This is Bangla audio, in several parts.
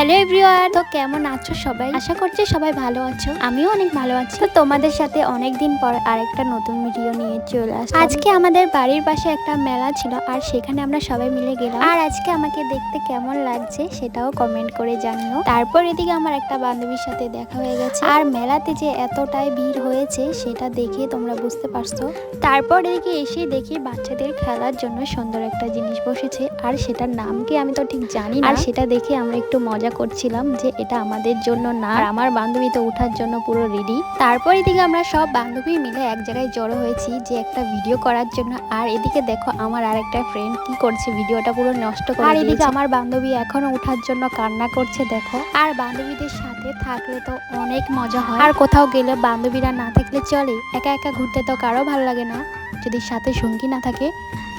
হ্যালো এভরিওয়ান, তো কেমন আছো সবাই? আশা করছি সবাই ভালো আছো। আমিও অনেক ভালো আছি। তো তোমাদের সাথে অনেকদিন পর আরেকটা নতুন ভিডিও নিয়ে চলে আসলাম। আজকে আমাদের বাড়ির পাশে একটা মেলা ছিল আর সেখানে আমরা সবাই মিলে গেলাম। আর আজকে আমাকে দেখতে কেমন লাগছে সেটাও কমেন্ট করে জানিও। তারপর এদিকে আমার একটা বান্ধবীর সাথে দেখা হয়ে গেছে। আর মেলাতে যে এতটাই ভিড় হয়েছে সেটা দেখে তোমরা বুঝতে পারছো। তারপর এদিকে এসে দেখি বাচ্চাদের খেলার জন্য সুন্দর একটা জিনিস বসেছে, আর সেটার নাম কি আমি তো ঠিক জানি না। আর সেটা দেখে আমরা একটু মজা করছিলাম যে এটা আমাদের জন্য না, আর আমার বান্ধবী তো ওঠার জন্য পুরো রেডি। তারপর এদিকে আমরা সব বান্ধবী মিলে এক জায়গায় জড়ো হয়েছি যে একটা ভিডিও করার জন্য। আর এদিকে দেখো আমার আরেকটা ফ্রেন্ড কি করছে, ভিডিওটা পুরো নষ্ট করে। আর এদিকে আমার বান্ধবী এখনো ওঠার জন্য কান্না করছে দেখো। আর বান্ধবীদের সাথে থাকলে তো অনেক মজা হয়, আর কোথাও গেলে বান্ধবীরা না থাকলে চলে, একা একা ঘুরতে তো কারো ভালো লাগে না যদি সাথে সঙ্গী না থাকে।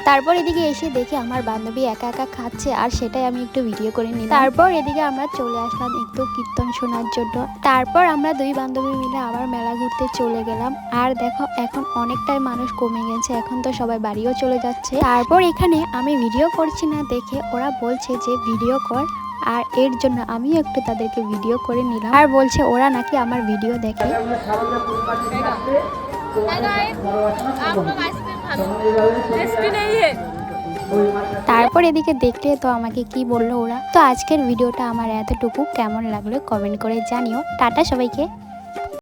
তারপর এদিকে এসে দেখি আমার বান্ধবী একা একা খাচ্ছে, আর সেটাই আমি একটু ভিডিও করে নিলাম। তারপর এদিকে আমরা চলে আসলাম একটু কীর্তন শোনার জন্য। তারপর আমরা দুই বান্ধবী মিলে আবার মেলা ঘুরতে চলে গেলাম। আর দেখো এখন অনেকটাই মানুষ কমে গেছে, এখন তো সবাই বাড়িও চলে যাচ্ছে। তারপর এখানে আমি ভিডিও করছি না দেখে ওরা বলছে যে ভিডিও কর, আর এর জন্য আমিও একটু তাদেরকে ভিডিও করে নিলাম। আর বলছে ওরা নাকি আমার ভিডিও দেখে। তারপর এদিকে দেখলে তো আমাকে কি বললো ওরা। তো আজকের ভিডিওটা আমার এতটুকু, কেমন লাগলো কমেন্ট করে জানিও। টাটা সবাইকে।